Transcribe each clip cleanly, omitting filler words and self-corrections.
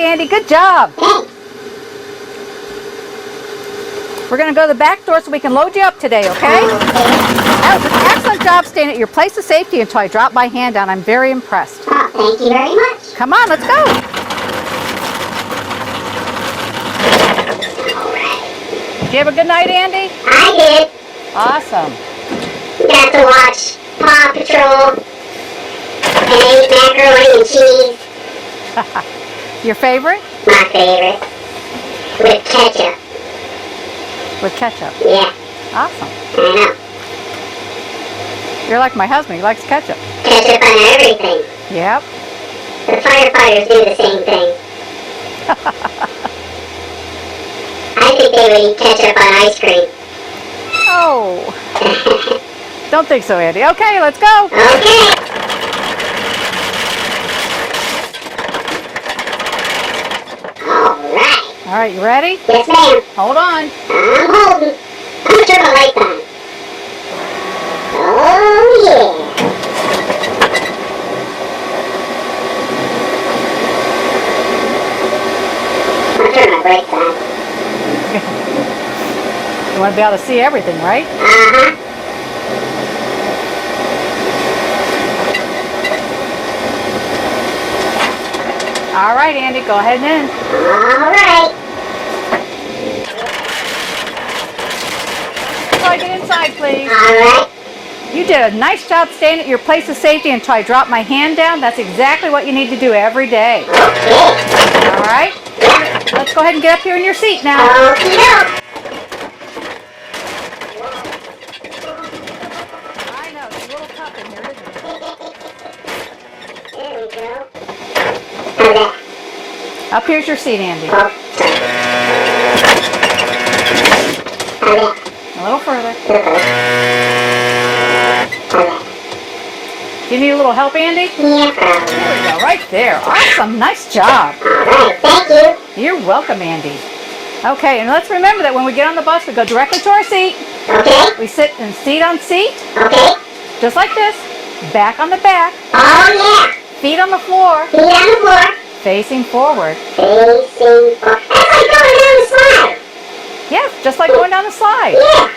Andy. Good job. We're going to go to the back door so we can load you up today, okay? That was an excellent job staying at your place of safety until I dropped my hand down. I'm very impressed. Oh, thank you very much. Come on, let's go. Did you have a good night, Andy? I did. Awesome. Got to watch Paw Patrol and ate macaroni and cheese. Your favorite? My favorite. With ketchup. With ketchup. Yeah. Awesome. I know. You're like my husband. He likes ketchup. Ketchup on everything. Yep. The firefighters do the same thing. I think they would eat ketchup on ice cream. Oh. Don't think so, Andy. Okay, let's go. Okay. All right, you ready? Yes, ma'am. Hold on. I'm holding. I'm gonna turn my lights on. Oh, yeah. I'm gonna turn my brakes on. You want to be able to see everything, right? Uh-huh. All right, Andy, go ahead and in. All right. So I get inside, please. All right. You did a nice job staying at your place of safety until I dropped my hand down. That's exactly what you need to do every day. Okay. All right? Let's go ahead and get up here in your seat now. Okie doke. I know, it's a little tough in here, isn't it? There we go. How's that? Up here's your seat, Andy. Oh, sorry. How's that? A little further. How's that? Do you need a little help, Andy? Yeah, probably. There we go, right there. Awesome, nice job. All right, thank you. You're welcome, Andy. Okay, and let's remember that when we get on the bus, we go directly to our seat. Okay. We sit in seat on seat, Okay. just like this. Back on the back, Oh, yeah. feet on the floor, Feet on the floor. facing forward. Facing forward. That's like going down the slide. Yes, just like going down the slide. Yeah.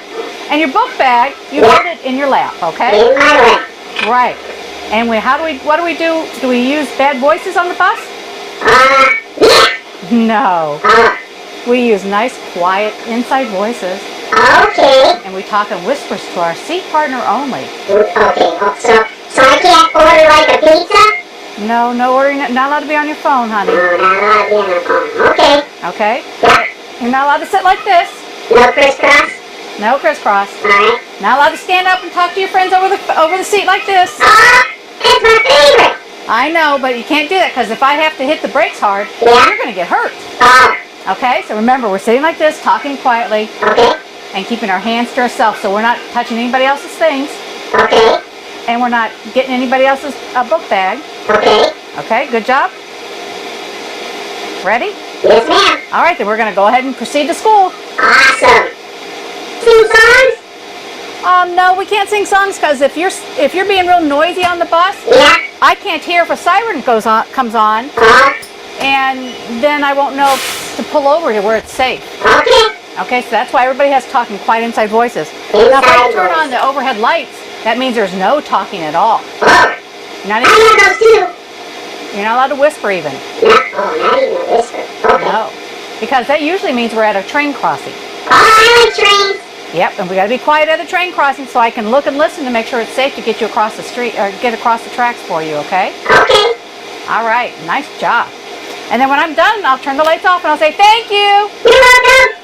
And your book bag, you hold it in your lap, okay? In my lap. Right. And what do we do? Do we use bad voices on the bus? Yeah. No. Oh, We use nice, quiet, inside voices. okay. And we talk in whispers to our seat partner only. Okay. Oh, so I can't order like a pizza? No, no ordering, not allowed to be on your phone, honey. No, not allowed to be on the phone. Okay. Okay? Yeah. You're not allowed to sit like this. No crisscross? No crisscross. All right. Not allowed to stand up and talk to your friends over the seat like this. Oh, that's my favorite. I know, but you can't do that because if I have to hit the brakes hard, Yeah. you're going to get hurt. Oh, Okay? So remember, we're sitting like this, talking quietly, okay. and keeping our hands to ourselves so we're not touching anybody else's things, Okay. and we're not getting anybody else's book bag. Okay. Okay? Good job? Ready? Yes, ma'am. All right, then we're going to go ahead and proceed to school. Awesome. Sing songs? No, we can't sing songs because if you're being real noisy on the bus, Yeah. I can't hear if a siren comes on, and then I won't know to pull over to where it's safe. Okay. Okay, so that's why everybody has talking quiet inside voices. Now, if I turn on the overhead lights, that means there's no talking at all. Oh, You're not, I love those too. you're not allowed to whisper even. Not even a whisper. Okay. No, because that usually means we're at a train crossing. Oh, I like trains. Yep, and we got to be quiet at a train crossing so I can look and listen to make sure it's safe to get you across the street or get across the tracks for you. Okay? Okay. All right, nice job. And then when I'm done, I'll turn the lights off and I'll say thank you. You're welcome.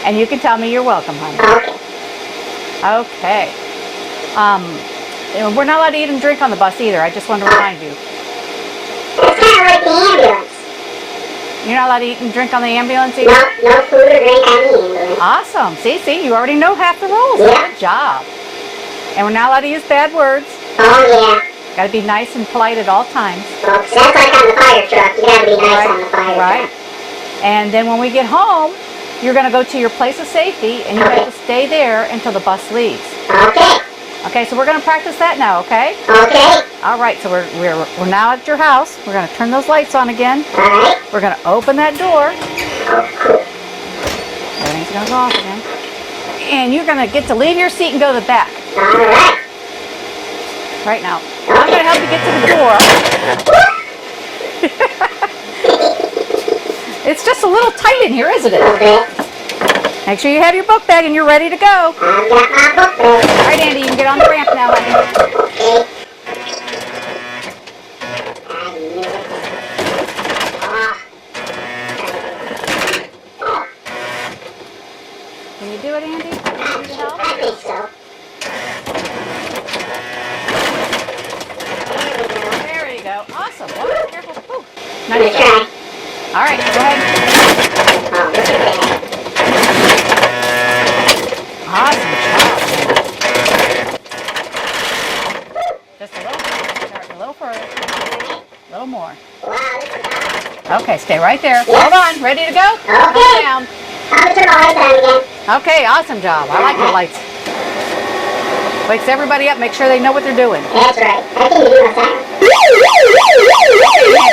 And you can tell me you're welcome, honey. Okay. Okay. We're not allowed to eat and drink on the bus either. I just want to remind you. It's kind of like the ambulance. You're not allowed to eat and drink on the ambulance either? No food or drink on the ambulance. Awesome. See, you already know half the rules. Yeah. Good job. And we're not allowed to use bad words. Oh, yeah. Got to be nice and polite at all times. Oh, 'cause that's like on the fire truck. You gotta be nice on the fire Right. truck. And then when we get home, you're going to go to your place of safety and you have to stay there until the bus leaves. Okay. Okay, so we're going to practice that now, okay? Okay. All right, so we're now at your house. We're going to turn those lights on again. Alright. We're going to open that door. Oh, cool. Everything's going to go off again. And you're going to get to leave your seat and go to the back. Alright. Right now. I'm going to help you get to the door. It's just a little tight in here, isn't it? Okay. Make sure you have your book bag and you're ready to go. I've got my book there. All right, Andy, you can get on the ramp now, honey. Okay. I knew it. Oh. Can you do it, Andy? Can you need help? I think so. There you go. Awesome. Whoa, careful. Ooh. I'm gonna Nice. try. All right, go ahead. Oh, look at that. Awesome job. Just a little further. Start a little further. A little more. Wow, this is awesome. Okay, stay right there. Yes. Hold on. Ready to go? Okay. Calm down. I'm gonna turn my lights on again. Okay, awesome job. I like the lights. Wakes everybody up. Make sure they know what they're doing. That's right. I think you do my siren.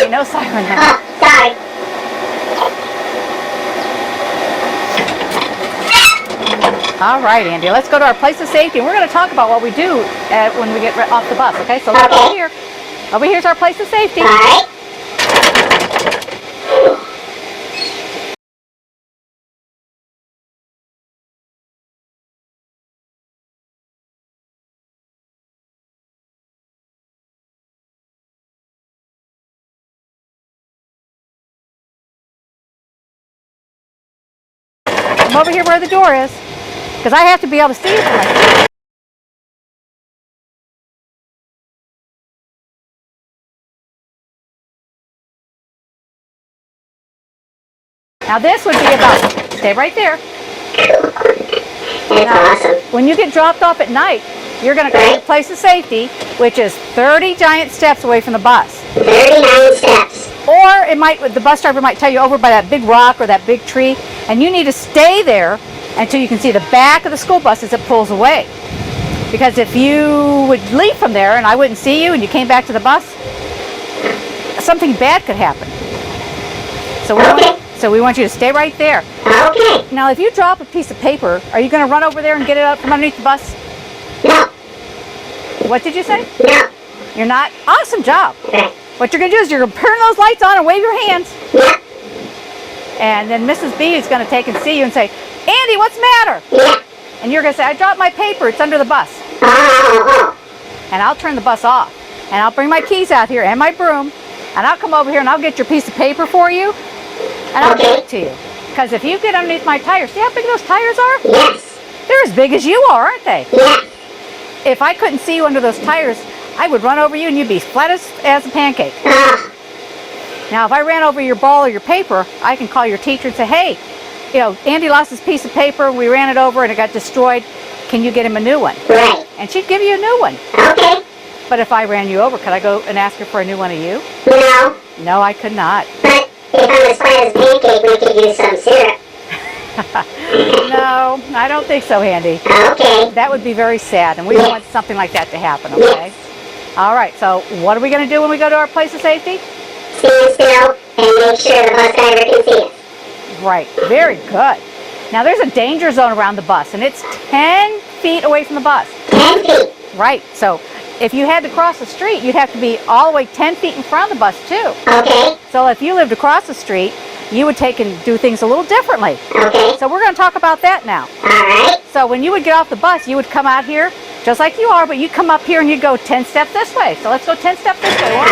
Andy, no siren now. Oh, sorry. All right, Andy. Let's go to our place of safety. We're going to talk about what we do when we get off the bus. Okay, so let's go over here. Over here's our place of safety. Alright. Come over here where the door is, because I have to be able to see you from right. Now this would be about, stay right there. That's Now, awesome. when you get dropped off at night, you're going to go to the place of safety, which is 30 giant steps away from the bus. 39 steps. Or the bus driver might tell you over by that big rock or that big tree, and you need to stay there until you can see the back of the school bus as it pulls away. Because if you would leave from there and I wouldn't see you and you came back to the bus, something bad could happen. So we want you to stay right there. Okay. Now, if you drop a piece of paper, are you going to run over there and get it up from underneath the bus? No. What did you say? No. You're not? Awesome job. Right. What you're going to do is you're going to turn those lights on and wave your hands. Yeah. And then Mrs. B is going to take and see you and say, Andy, what's the matter? Yeah. And you're going to say, I dropped my paper. It's under the bus. Oh. And I'll turn the bus off. And I'll bring my keys out here and my broom. And I'll come over here and I'll get your piece of paper for you. And I'll give it to you. Because if you get underneath my tires, see how big those tires are? Yes. They're as big as you are, aren't they? Yes. If I couldn't see you under those tires, I would run over you and you'd be flat as a pancake. Oh. Now, if I ran over your ball or your paper, I can call your teacher and say, hey, Andy lost his piece of paper. We ran it over and it got destroyed. Can you get him a new one? Right. And she'd give you a new one. Okay. But if I ran you over, could I go and ask her for a new one of you? No. No, I could not. But if I'm as flat as a pancake, we could use some syrup. No, I don't think so, Andy. Okay. That would be very sad, and we don't want something like that to happen, okay? All right, so what are we going to do when we go to our place of safety? Stand still and make sure the bus driver can see us. Right, very good. Now, there's a danger zone around the bus, and it's 10 feet away from the bus. 10 feet. Right, so if you had to cross the street, you'd have to be all the way 10 feet in front of the bus, too. Okay. So if you lived across the street, you would take and do things a little differently. Okay. So we're going to talk about that now. Alright. So when you would get off the bus, you would come out here just like you are, but you'd come up here and you'd go 10 steps this way. So let's go 10 steps this way. One.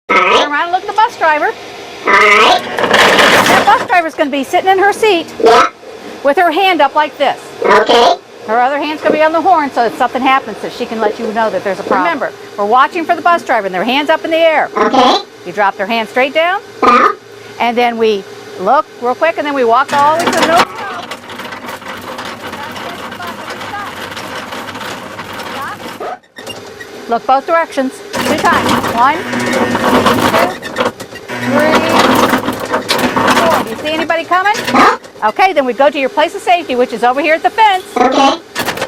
Turn around and look at the bus driver. Alright. That bus driver's going to be sitting in her seat Yeah. with her hand up like this. Okay. Her other hand's going to be on the horn so if something happens that she can let you know that there's a problem. Remember, we're watching for the bus driver and their hands up in the air. Okay. You drop their hand straight down, Down. and then we look real quick, and then we walk all the way to the middle. Look both directions. 2 times. 1, 2, 3, 4. Do you see see anybody coming? No. Okay, then we go to your place of safety, which is over here at the fence. Okay.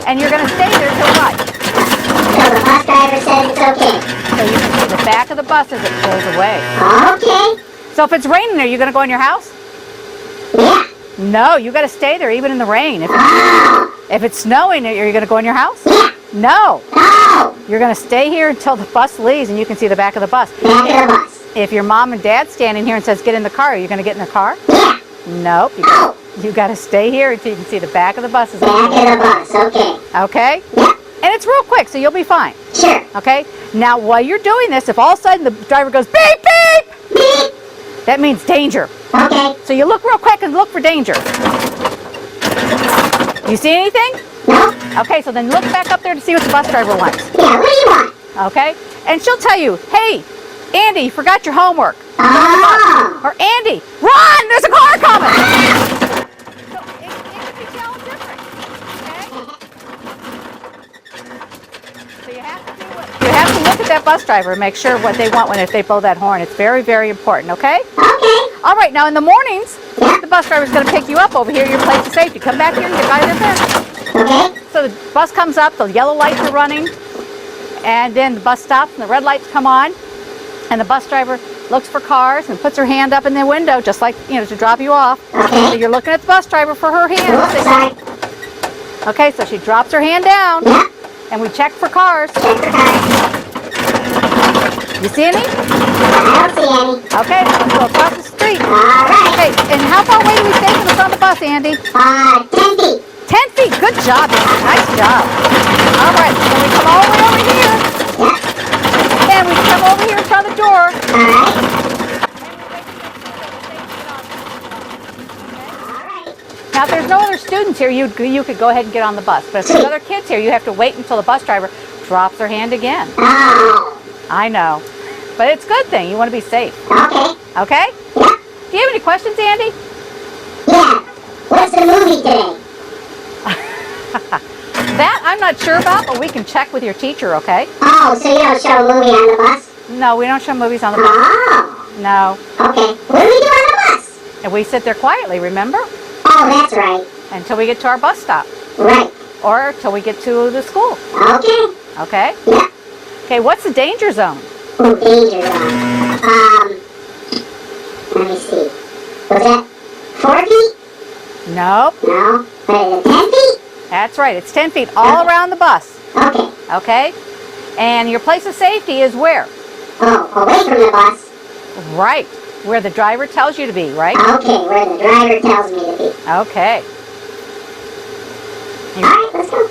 And you're going to stay there till what? So the bus driver says it's okay. So you can see the back of the bus as it pulls away. Okay. So if it's raining, are you going to go in your house? Yeah. No, you got to stay there even in the rain. Oh. If it's snowing, are you going to go in your house? Yeah. No. No. You're going to stay here until the bus leaves and you can see the back of the bus. Back of the bus. If your mom and dad standing here and says get in the car, are you going to get in the car? Yeah. Nope. No. You got to stay here until you can see the back of the bus. Back of the bus. Okay. Okay? Yeah. And it's real quick, so you'll be fine. Sure. Okay? Now, while you're doing this, if all of a sudden the driver goes beep, beep, Beep. that means danger. Okay. So you look real quick and look for danger. You see anything? No. Okay, so then look back up there to see what the bus driver wants. Yeah. What do you want? Okay? And she'll tell you, hey, Andy, you forgot your homework. Oh. Or Andy, run! There's a car coming! So it could be totally different. Okay? So you have to do what you have to look at that bus driver and make sure what they want if they blow that horn. It's very, very important, okay? Okay. All right, now in the mornings, the bus driver's going to pick you up over here, your place of safety. Come back here and get by the fence. Okay. So the bus comes up, the yellow lights are running, and then the bus stops and the red lights come on, and the bus driver looks for cars and puts her hand up in the window just like, to drop you off. Okay. So you're looking at the bus driver for her hand. Oops, sorry. Okay, so she drops her hand down, Yeah. and we check for cars. Check the car. You see any? I don't see any. Okay, let's go across the street. All right. Okay, and how far away do we stay from the front of the bus, Andy? 10 feet. 10 feet. Good job, Andy. Nice job. All right, so we come all the way over here, Yeah. and we come over here in front of the door. All right. All right. Now, if there's no other students here, you could go ahead and get on the bus. But if there's other kids here, you have to wait until the bus driver drops her hand again. Oh. I know. But it's a good thing. You want to be safe. Okay. Okay? Yeah. Do you have any questions, Andy? Yeah. What's the movie today? That I'm not sure about, but we can check with your teacher, okay? Oh, so you don't show a movie on the bus? No, we don't show movies on the bus. Oh. No. Okay. What do we do on the bus? And we sit there quietly, remember? Oh, that's right. Until we get to our bus stop. Right. Or until we get to the school. Okay. Okay? Yeah. Okay, what's the danger zone? Ooh, danger zone. Let me see. Was that 4 feet? Nope. No. What is it, 10 feet? That's right. It's 10 feet all around the bus. Okay. Okay? And your place of safety is where? Oh, away from the bus. Right. Where the driver tells you to be, right? Okay, where the driver tells me to be. Okay. All right, let's go.